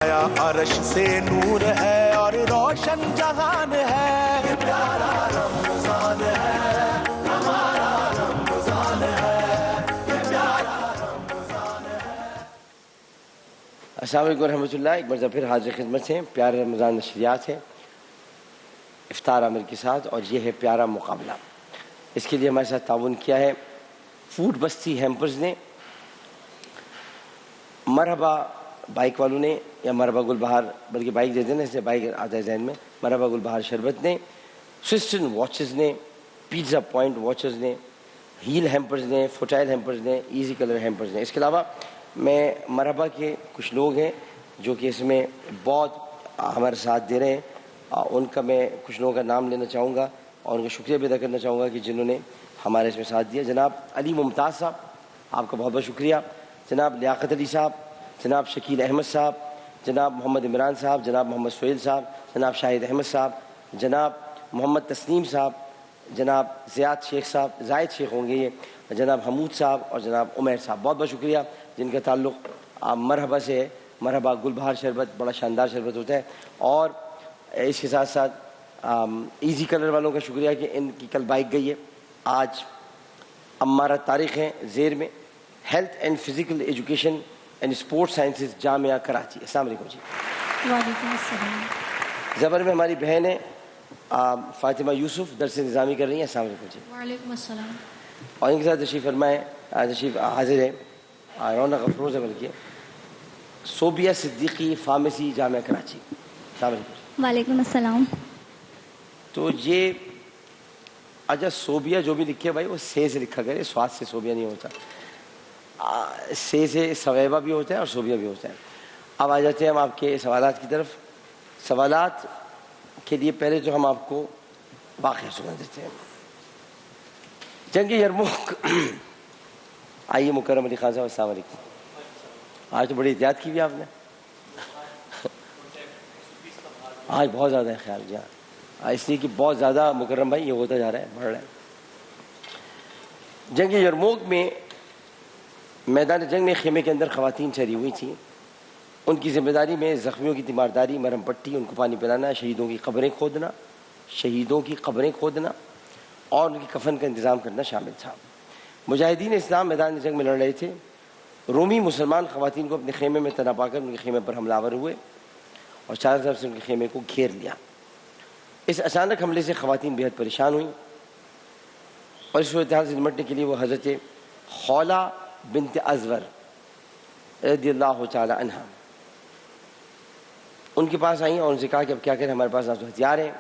عرش سے نور ہے اور روشن جہان ہے، پیارا رمضان ہے ہمارا رمضان ہے، پیارا رمضان ہے۔ السلام علیکم ورحمۃ اللہ۔ ایک مرتبہ پھر حاضر خدمت ہیں۔ پیارا رمضان نشریات ہے افطار عامر کے ساتھ، اور یہ ہے پیارا مقابلہ۔ اس کے لیے ہمارے ساتھ تعاون کیا ہے فوڈ بستی ہیمپرز نے، مرحبا بائک والوں نے، یا مرحبا گل بہار، بلکہ بائک دے دینا، اس لیے بائک آتا ہے ذہن میں، مرحبا گل بہار شربت نے، سوسٹن واچز نے، پیزا پوائنٹ واچز نے، ہیل ہیمپرز نے، فوٹائل ہیمپرز نے، ایزی کلر ہیمپرز نے۔ اس کے علاوہ میں مرحبا کے کچھ لوگ ہیں جو کہ اس میں بہت ہمارے ساتھ دے رہے ہیں، ان کا میں کچھ لوگوں کا نام لینا چاہوں گا اور ان کا شکریہ بھی ادا کرنا چاہوں گا کہ جنہوں نے ہمارے اس میں ساتھ دیا۔ جناب علی ممتاز صاحب، آپ کا بہت بہت شکریہ۔ جناب لیاقت علی صاحب، جناب شکیل احمد صاحب، جناب محمد عمران صاحب، جناب محمد سہیل صاحب، جناب شاہد احمد صاحب، جناب محمد تسنیم صاحب، جناب زیاد شیخ صاحب، زائد شیخ ہوں گے یہ، جناب حمود صاحب اور جناب عمیر صاحب، بہت بہت شکریہ جن کا تعلق مرحبا سے ہے۔ مرحبا گل بہار شربت بڑا شاندار شربت ہوتا ہے، اور اس کے ساتھ ساتھ ایزی کلر والوں کا شکریہ کہ ان کی کل بائک گئی ہے۔ آج امارہ طارق ہیں زیر میں، health and physical education and sports sciences, Jamia Karachi. السلام علیکم جی۔ وعلیکم السلام۔ زبر میں ہماری بہن ہے فاطمہ یوسف، درس نظامی کر رہی ہیں۔ السلام علیکم جی۔ وعلیکم السلام۔ اور ان کے ساتھ تشریف فرمائے، تشریف حاضر ہے رونق افروز ہے، بلکہ صوبیہ صدیقی فارمیسی، جامعہ کراچی۔ السلام علیکم جی۔ وعلیکم السلام۔ تو یہ اچھا صوبیہ جو بھی لکھے بھائی وہ سے لکھا کرے، سواد سے صوبیہ نہیں ہوتا، سے صویبہ بھی ہوتا ہے اور صوبیہ بھی ہوتا ہے۔ اب آ جاتے ہیں ہم آپ کے سوالات کی طرف۔ سوالات کے لیے پہلے تو ہم آپ کو واقعہ سنا دیتے ہیں۔ جنگ یرموک آئیے مکرم علی خان صاحب، السلام علیکم۔ آج تو بڑی احتیاط کی ہوئی آپ نے، آج بہت زیادہ ہے خیال جی، ہاں اس لیے کہ بہت زیادہ مکرم بھائی یہ ہوتا جا رہا ہے، بڑھ رہا ہے۔ جنگ یرموک میں میدان جنگ میں خیمے کے اندر خواتین ٹھہری ہوئی تھیں، ان کی ذمہ داری میں زخمیوں کی تیمارداری، مرہم پٹی، ان کو پانی پلانا، شہیدوں کی قبریں کھودنا اور ان کی کفن کا انتظام کرنا شامل تھا۔ مجاہدین اسلام میدان جنگ میں لڑ رہے تھے۔ رومی مسلمان خواتین کو اپنے خیمے میں تنہا پا کر ان کے خیمے پر حملہ آور ہوئے اور چاروں طرف سے ان کے خیمے کو گھیر لیا۔ اس اچانک حملے سے خواتین بے حد پریشان ہوئیں، اور اس صورتحال سے نمٹنے کے لیے وہ حضرت خولہ بنت ازور رضی اللہ تعالی عنہ ان کے پاس آئیں اور ان سے کہا کہ اب کیا کریں، ہمارے پاس نہ تو ہتھیار ہیں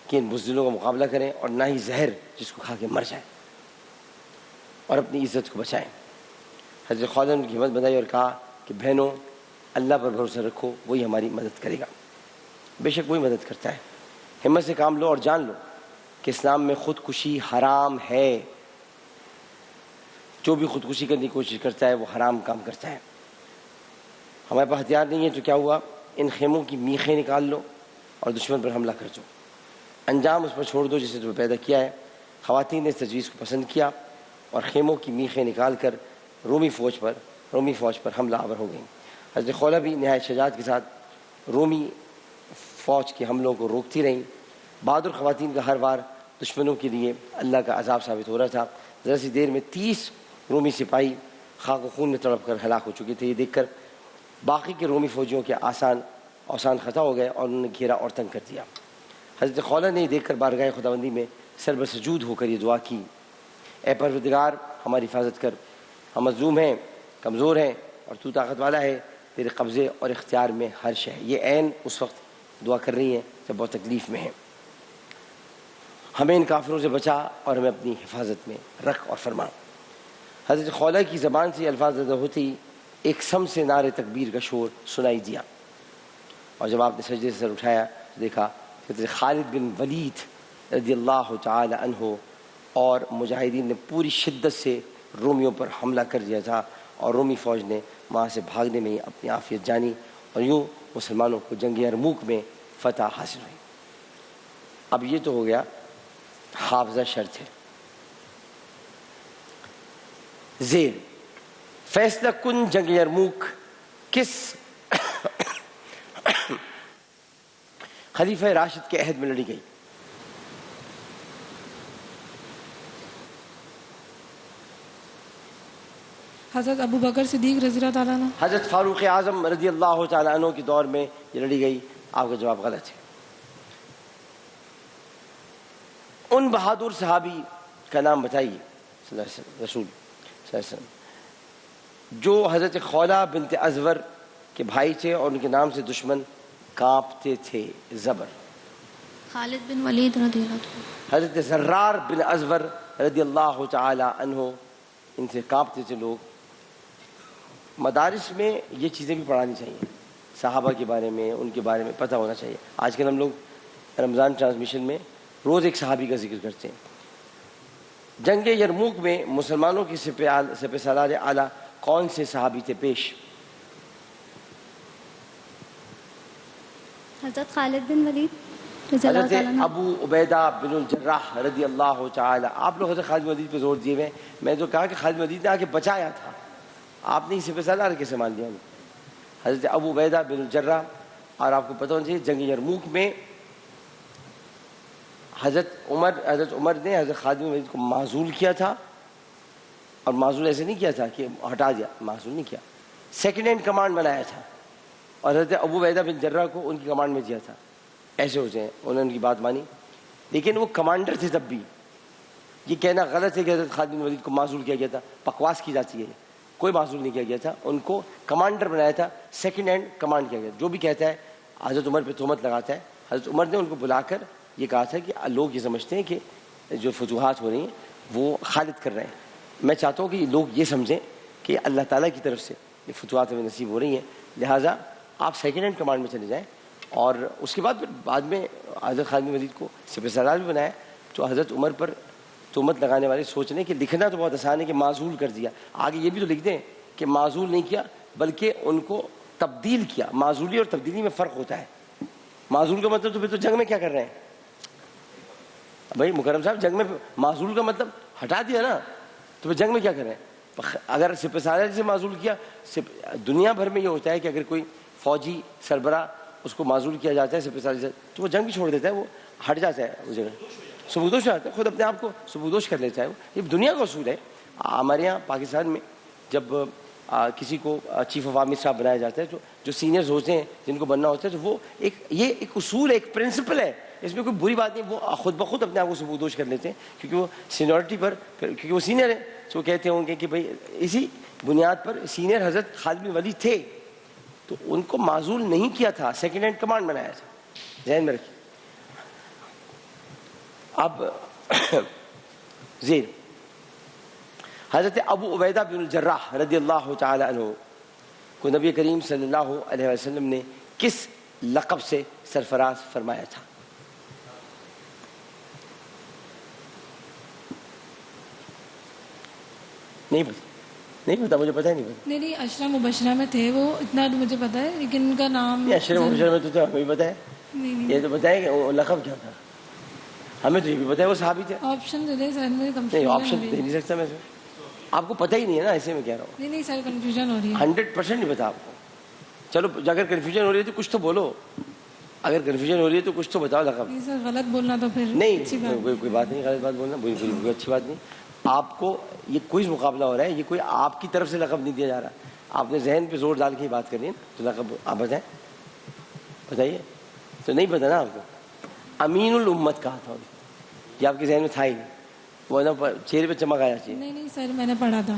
کہ ان بزدلوں کا مقابلہ کریں، اور نہ ہی زہر جس کو کھا کے مر جائیں اور اپنی عزت کو بچائیں۔ حضرت خولہ نے ان کی ہمت بندھائی اور کہا کہ بہنوں، اللہ پر بھروسہ رکھو، وہی ہماری مدد کرے گا، بے شک وہی مدد کرتا ہے۔ ہمت سے کام لو اور جان لو کہ اسلام میں خودکشی حرام ہے، جو بھی خودکشی کرنے کی کوشش کرتا ہے وہ حرام کام کرتا ہے۔ ہمارے پاس ہتھیار نہیں ہے تو کیا ہوا، ان خیموں کی میخیں نکال لو اور دشمن پر حملہ کر دو، انجام اس پر چھوڑ دو جسے تمہیں پیدا کیا ہے۔ خواتین نے اس تجویز کو پسند کیا اور خیموں کی میخیں نکال کر رومی فوج پر حملہ آور ہو گئیں۔ حضرت خولہ بھی نہایت شجاعت کے ساتھ رومی فوج کے حملوں کو روکتی رہیں۔ بہادر خواتین کا ہر وار دشمنوں کے لیے اللہ کا عذاب ثابت ہو رہا تھا۔ ذرا سی دیر میں 30 رومی سپاہی خاک و خون میں تڑپ کر ہلاک ہو چکے تھے۔ یہ دیکھ کر باقی کے رومی فوجیوں کے اوسان خطا ہو گئے اور انہوں نے گھیرا اور تنگ کر دیا۔ حضرت خولہ نے یہ دیکھ کر بارگاہ خداوندی میں سر بسجود ہو کر یہ دعا کی، اے پروردگار ہماری حفاظت کر، ہم مظلوم ہیں، کمزور ہیں، اور تو طاقت والا ہے، تیرے قبضے اور اختیار میں ہر شے ہے۔ یہ عین اس وقت دعا کر رہی ہیں جب بہت تکلیف میں ہیں۔ ہمیں ان کافروں سے بچا اور ہمیں اپنی حفاظت میں رکھ اور فرما۔ حضرت خولہ کی زبان سے الفاظ ادا ہوتے ہی ایک سم سے نعرے تکبیر کا شور سنائی دیا، اور جب آپ نے سجدے سے سر اٹھایا تو دیکھا کہ خالد بن ولید رضی اللہ تعالی عنہ اور مجاہدین نے پوری شدت سے رومیوں پر حملہ کر دیا تھا، اور رومی فوج نے وہاں سے بھاگنے میں ہی اپنی عافیت جانی، اور یوں مسلمانوں کو جنگ یرموک میں فتح حاصل ہوئی۔ اب یہ تو ہو گیا حافظہ شرط ہے۔ زیر فیصلہ کن جنگ یرموک کس خلیفہ راشد کے عہد میں لڑی گئی. حضرت ابو بکر صدیق رضی اللہ تعالیٰ عنہ. حضرت فاروق اعظم رضی اللہ تعالیٰ عنہ کے دور میں یہ لڑی گئی. آپ کا جواب غلط ہے. ان بہادر صحابی کا نام بتائیے صلی اللہ علیہ وسلم، رسول صلی اللہ علیہ وسلم، جو حضرت خولہ بنت ازور کے بھائی تھے اور ان کے نام سے دشمن کانپتے تھے. زبر. خالد بن ولید رضی اللہ عنہ. حضرت زرار بن ازور رضی اللہ تعالی عنہ، ان سے کانپتے تھے لوگ. مدارس میں یہ چیزیں بھی پڑھانی چاہیے، صحابہ کے بارے میں، ان کے بارے میں پتہ ہونا چاہیے. آج کل ہم لوگ رمضان ٹرانسمیشن میں روز ایک صحابی کا ذکر کرتے ہیں. جنگ یرموک میں مسلمانوں کی سپہ سالار اعلیٰ کون سے صحابی تھے؟ پیش. حضرت خالد بن ولید رضی اللہ حضرت تعالیٰ عنہ. ابو عبیدہ بن الجراح رضی اللہ تعالی. آپ لوگ حضرت خالد بن ولید پہ زور دیے ہوئے. میں تو کہا کہ خالد بن ولید نے آ کے بچایا تھا، آپ نے سپہ سالار کیسے مان لیا؟ حضرت ابو عبیدہ بن الجراح. اور آپ کو پتہ ہونا چاہیے جنگ یرموک میں حضرت عمر نے حضرت خالد بن ولید کو معزول کیا تھا. اور معزول ایسے نہیں کیا تھا کہ ہٹا دیا، معزول نہیں کیا، سیکنڈ ہینڈ کمانڈ بنایا تھا. اور حضرت ابو عبیدہ بن جراح کو ان کی کمانڈ میں دیا تھا. ایسے ہو جائیں، انہوں نے ان کی بات مانی، لیکن وہ کمانڈر تھے تب بھی. یہ کہنا غلط ہے کہ حضرت خالد بن ولید کو معزول کیا گیا تھا، بکواس کی جاتی ہے. کوئی معزول نہیں کیا گیا تھا، ان کو کمانڈر بنایا تھا، سیکنڈ ہینڈ کمانڈ کیا گیا. جو بھی کہتا ہے حضرت عمر پہ تہمت لگاتا ہے. حضرت عمر نے ان کو بلا کر یہ کہا تھا کہ لوگ یہ سمجھتے ہیں کہ جو فتوحات ہو رہی ہیں وہ خالد کر رہے ہیں. میں چاہتا ہوں کہ لوگ یہ سمجھیں کہ اللہ تعالیٰ کی طرف سے یہ فتوحات ہمیں نصیب ہو رہی ہیں، لہٰذا آپ سیکنڈ ہینڈ کمانڈ میں چلے جائیں. اور اس کے بعد میں حضرت خالد بن ولید کو سپہ سالار بھی بنایا. تو حضرت عمر پر تہمت لگانے والے سوچ رہے ہیں کہ لکھنا تو بہت آسان ہے کہ معزول کر دیا، آگے یہ بھی تو لکھ دیں کہ معزول نہیں کیا بلکہ ان کو تبدیل کیا. معزولی اور تبدیلی میں فرق ہوتا ہے. معزول کا مطلب تو پھر تو جنگ میں کیا کر رہے ہیں بھائی مکرم صاحب؟ جنگ میں معزول کا مطلب ہٹا دیا نا، تو پھر جنگ میں کیا کر رہے ہیں؟ اگر سپہ سالار سے معزول کیا، دنیا بھر میں یہ ہوتا ہے کہ اگر کوئی فوجی سربراہ اس کو معزول کیا جاتا ہے سپہ سالار سے، تو وہ جنگ بھی چھوڑ دیتا ہے، وہ ہٹ جاتا ہے اس جگہ، سبودوش آتا ہے، خود اپنے آپ کو سبودوش کر لیتا ہے. یہ دنیا کا اصول ہے. ہمارے یہاں پاکستان میں جب کسی کو چیف آف آرمی اسٹاف بنایا جاتا ہے، جو سینئرز ہوتے ہیں جن کو بننا ہوتا ہے، تو وہ یہ ایک اصول ہے، ایک پرنسپل ہے. اس میں کوئی بری بات نہیں. وہ خود بخود اپنے آپ کو سبودوش کر لیتے ہیں کیونکہ وہ سینیورٹی پر، کیونکہ وہ سینئر ہیں. تو کہتے ہوں گے کہ بھائی اسی بنیاد پر سینئر حضرت خالد بن ولید تھے تو ان کو معزول نہیں کیا تھا، سیکنڈ ہینڈ کمانڈ بنایا تھا. ذہن میں رکھیے. اب زیر حضرت ابو عبیدہ بن الجراح رضی اللہ تعالی عنہ کو نبی کریم صلی اللہ علیہ وسلم نے کس لقب سے سرفراز فرمایا تھا؟ نہیں پتا مجھے پتا ہی نہیں پتا. نہیں عشرہ مبشرہ میں تھے وہ، اتنا مجھے پتا ہے، لیکن ان کا نام عشرہ مبشرہ میں تو ہمیں بھی پتا ہے. یہ تو بتائیں کہ وہ لقب کیا تھا. ہمیں تو یہ بھی پتا ہے وہ صحابی تھے. آپشن دے دیں سر، مجھے نہیں آپشن دے نہیں سکتا میں سے. آپ کو پتہ ہی نہیں ہے نا، ایسے میں کہہ رہا ہوں. نہیں سر کنفیوژن ہو رہی ہے. 100% نہیں پتا آپ کو. چلو اگر کنفیوژن ہو رہی ہے تو کچھ تو بولو. اگر کنفیوژن ہو رہی ہے تو کچھ تو بتاؤ لقب. نہیں سر غلط بولنا تو پھر نہیں کوئی بات نہیں، غلط بات بولنا کوئی اچھی بات نہیں. آپ کو یہ کوئی مقابلہ ہو رہا ہے، یہ کوئی آپ کی طرف سے لقب نہیں دیا جا رہا. آپ نے ذہن پہ زور ڈال کے ہی بات کرنی ہے. تو لقب آپ بتائیے. تو نہیں پتا نا آپ کو. امین الامت کہا تھا یہ آپ کے ذہن میں تھا ہی نہیں، وہ نا چہرے پہ چمک آیا چاہیے. نہیں سر میں نے پڑھا تھا.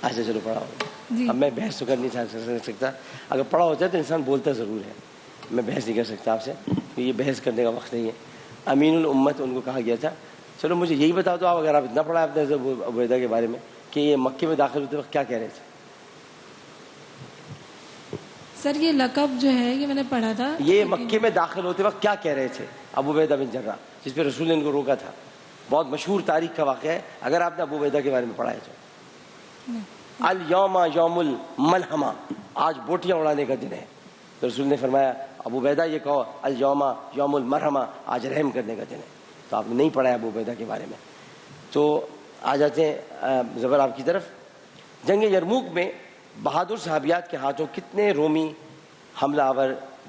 اچھا چلو پڑھا ہوگا. جی اب میں بحث تو کر نہیں سکتا. اگر پڑھا ہوتا ہے تو انسان بولتا ضرور ہے. میں بحث نہیں کر سکتا آپ سے، یہ بحث کرنے کا وقت نہیں ہے. امین الامت ان کو کہا گیا تھا. چلو مجھے یہی بتا دو آپ، اگر آپ اتنا پڑھا ہے اپنے ابو عبیدہ کے بارے میں، کہ یہ مکے میں داخل ہوتے وقت کیا کہہ رہے تھے؟ سر یہ لقب جو ہے یہ میں نے پڑھا تھا. یہ مکے میں داخل ہوتے وقت کیا کہہ رہے تھے ابو عبیدہ بن جراح، جس پہ رسول نے ان کو روکا تھا؟ بہت مشہور تاریخ کا واقعہ ہے اگر آپ نے ابو عبیدہ کے بارے میں پڑھا ہے تو. الیوم یوم الملحمہ، آج بوٹیاں اڑانے کا دن ہے. تو رسول نے فرمایا ابو عبیدہ یہ کہو الیوم یوم المرحمہ، آج رحم کرنے کا دن ہے. تو آپ نے نہیں پڑھا ہے ابو عبیدہ کے بارے میں. تو آ جاتے ہیں زبر آپ کی طرف. جنگ یرموک میں بہادر صحابیات کے ہاتھوں کتنے رومی حملہ آور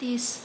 30।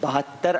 72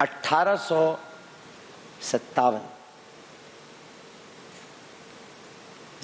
1857,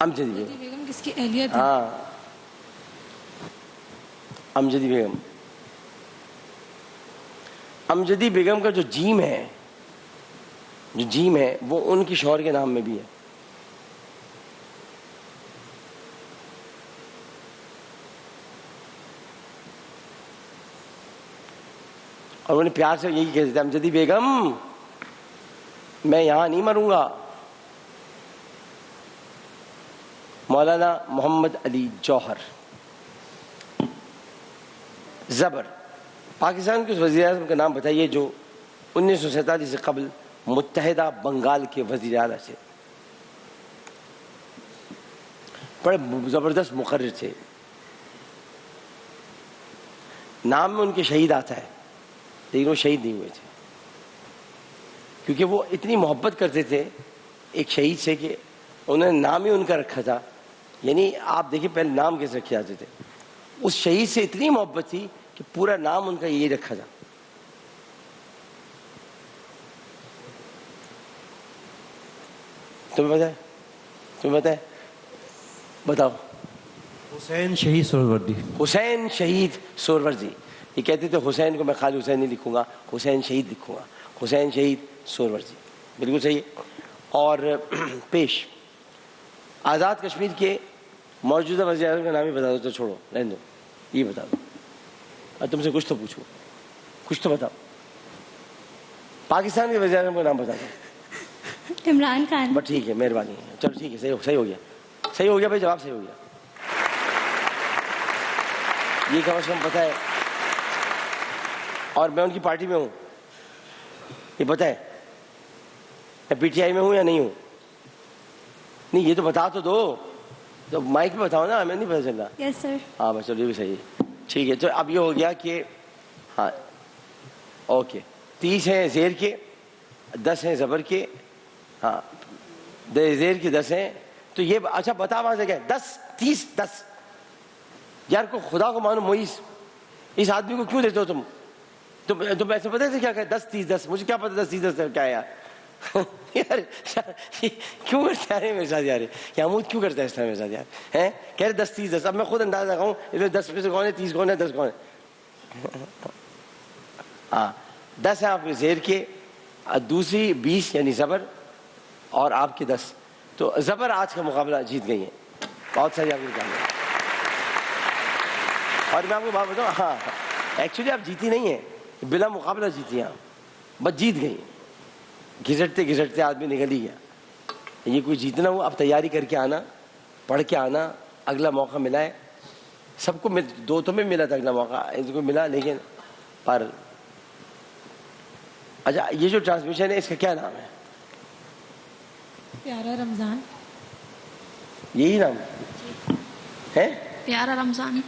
امجدی بیگم. بیگم کس کی اہلیہ تھی؟ ہاں امجدی بیگم. امجدی بیگم کا جو جیم ہے وہ ان کی شوہر کے نام میں بھی ہے. اور انہیں پیار سے یہی کہتے تھے امجدی بیگم میں یہاں نہیں مروں گا. مولانا محمد علی جوہر زبر پاکستان کے اس وزیر اعظم کا نام بتائیے جو 1947 سے قبل متحدہ بنگال کے وزیر اعلیٰ تھے. بڑے زبردست مقرر تھے. نام میں ان کے شہید آتا ہے لیکن وہ شہید نہیں ہوئے تھے کیونکہ وہ اتنی محبت کرتے تھے ایک شہید سے کہ انہوں نے نام ہی ان کا رکھا تھا. یعنی آپ دیکھیں پہلے نام کیسے رکھے جاتے تھے. اس شہید سے اتنی محبت تھی کہ پورا نام ان کا یہی رکھا تھا. تمہیں پتہ ہے بتاؤ. حسین شہید سہروردی. حسین شہید سہروردی. یہ کہتے تھے حسین کو میں خالی حسین نہیں لکھوں گا, حسین شہید لکھوں گا. حسین شہید سہروردی بالکل صحیح ہے. اور پیش آزاد کشمیر کے موجودہ وزیر اعظم کا نام ہی بتا دو. تو چھوڑو رہنے دو, یہ بتا دو. اور تم سے کچھ تو پوچھو, کچھ تو بتاؤ. پاکستان کے وزیر اعظم کا نام بتا دو. عمران خان. بس ٹھیک ہے, مہربانی. چلو ٹھیک ہے, صحیح ہو گیا, صحیح ہو گیا بھائی, جواب صحیح ہو گیا. یہ کم از کم پتہ ہے. اور میں ان کی پارٹی میں ہوں, یہ پتہ ہے. میں پی ٹی آئی میں ہوں یا نہیں ہوں؟ نہیں, یہ تو بتا تو دو. تو مائک پہ بتاؤ نا, ہمیں نہیں پتہ چل رہا. یس سر. ہاں بس چلو, یہ بھی صحیح ہے. ٹھیک ہے, تو اب یہ ہو گیا کہ ہاں اوکے, 30 ہیں زیر کے, 10 ہیں زبر کے. ہاں زیر کے 10 ہیں. تو یہ اچھا بتا وہاں سے کیا 10 30 10. یار کو خدا کو مانو معیز, اس آدمی کو کیوں دیتے ہو تم ایسے پتہ ہے کیا کہ 10 30 10. مجھے کیا پتا 10 30 10 کیا ہے یار. یار کیوں کرتا ہے میرے ساتھ یار, یہ عمود کیوں کرتا ہے اس طرح میرے ساتھ یار. ہیں کہہ رہے 10 30 10. اب میں خود اندازہ لگاؤں اس میں 10 میں سے کون ہے, 30 کون ہے, 10 کون ہے. ہاں 10 ہیں آپ کے زیر کے, دوسری 20 یعنی زبر, اور آپ کے 10. تو زبر آج کا مقابلہ جیت گئی ہیں. بہت ساری آپ کو جانے. اور میں آپ کو بات بتاؤں, ہاں ایکچولی آپ جیتی نہیں ہیں, بلا مقابلہ جیتی ہیں آپ, بس جیت گئی. گھسٹتے آدمی نکل ہی گیا. یہ کوئی جیتنا ہو, اب تیاری کر کے آنا, پڑھ کے آنا. اگلا موقع ملا ہے سب کو, دو تو میں ملا تھا اگلا موقع, اس کو ملا لیکن پر. اچھا یہ جو ٹرانسمیشن ہے اس کا کیا نام ہے؟ پیارا رمضان. یہی نام ہے؟ پیارا رمضان.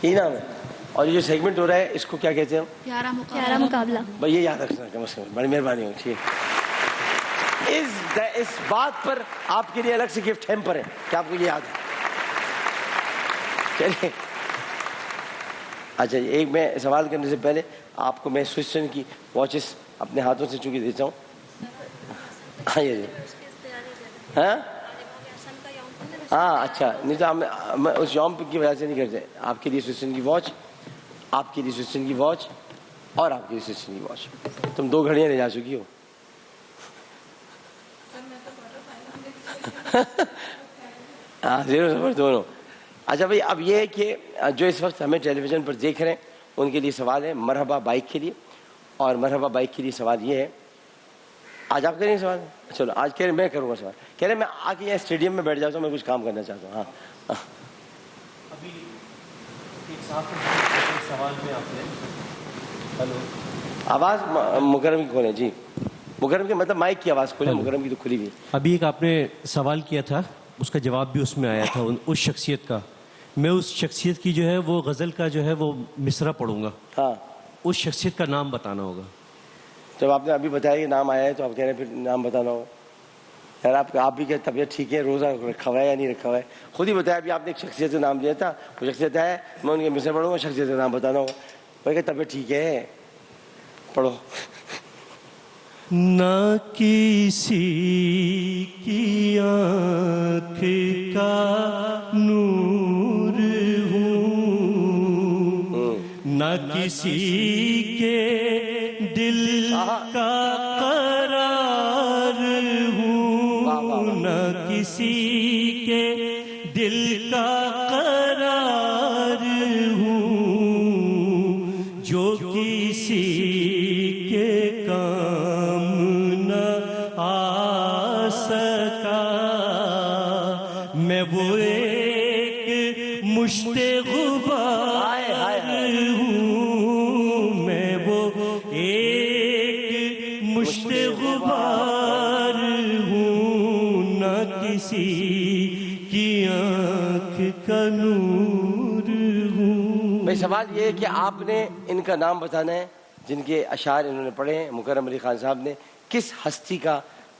یہی نام ہے. اور یہ جو سیگمنٹ ہو رہا ہے اس کو کیا کہتے ہیں؟ پیارا پیارا مقابلہ. بھائی یہ یاد رکھنا کم از کم, بڑی مہربانی ہو. ٹھیک, اس بات پر آپ کے لیے الگ سے گفٹ ہیمپر ہے کہ آپ کو یہ یاد ہے. چلیے اچھا, ایک میں سوال کرنے سے پہلے آپ کو میں سوئسن کی واچز اپنے ہاتھوں سے چونکہ دیتا ہوں. ہاں یہ ہاں اچھا, نہیں تو ہم اس یوم کی وجہ سے نہیں کرتے. آپ کے لیے سوئسن کی واچ, آپ کے لیے سوئسن کی واچ, اور آپ کے لیے سوئسن کی واچ. تم 2 گھڑیاں لے جا چکی ہو. ہاں زیرو سفر دونوں. اچھا بھائی, اب یہ ہے کہ جو اس وقت ہمیں ٹیلی ویژن پر دیکھ رہے ہیں ان کے لیے سوال ہے مرحبا بائک کے لیے. اور مرحبا بائک کے لیے سوال یہ ہے, آج آپ کریں گے سوال؟ چلو آج کہہ رہے میں کروں گا سوال. کہہ رہے میں آ کے یہاں اسٹیڈیم میں بیٹھ جاتا ہوں, میں کچھ کام کرنا چاہتا ہوں. ہاں ابھی ایک صاحب سوال میں آپ نے, ہلو آواز مکرم کی کھولیں. جی مکرم کی مطلب مائک کی آواز کھولیں, مکرم کی تو کھلی ہوئی. ابھی ایک آپ نے سوال کیا تھا, اس کا جواب بھی اس میں آیا تھا, اس شخصیت کا. میں اس شخصیت کی جو ہے وہ غزل کا جو ہے وہ مصرع پڑھوں گا. ہاں اس شخصیت کا نام بتانا ہوگا. جب آپ نے ابھی بتایا کہ نام آیا ہے تو آپ کہہ رہے ہیں پھر نام بتانا ہوگا. یار آپ بھی کہ طبیعت ٹھیک ہے, روزہ رکھا ہوا ہے یا نہیں رکھا ہوا ہے؟ خود ہی بتایا ابھی آپ نے ایک شخصیت کا نام دیا تھا, وہ شخصیت ہے, میں ان کے مصرع پڑھوں گا, شخصیت کا نام بتانا ہوگا. بھائی کہ طبیعت ٹھیک ہے, پڑھو. نہ کسی کی آنکھ کا نور ہوں، نہ کسی کے دل کا قرار ہوں، نہ کسی کے دل کا قرار ہوں، جو کسی کے کام نہ آ سکا، میں وہ ایک مشت غبار ہوں، میں وہ ایک مشت غبار ہوں، نہ کسی کی آنکھ کا نور ہوں۔ بھائی سوال یہ ہے کہ آپ نے ان کا نام بتانا ہے جن کے اشعار انہوں نے پڑھے ہیں۔ مکرم علی خان صاحب نے کس ہستی کا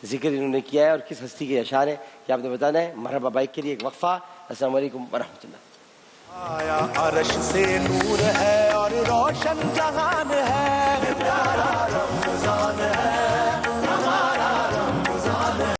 ذکر انہوں نے کیا ہے اور کس ہستی کے اشعار ہیں یہ آپ نے بتانا ہے۔ مرحبا بائک کے لیے ایک وقفہ۔ السلام علیکم ورحمۃ اللہ۔ آیا عرش سے نور ہے اور روشن جہان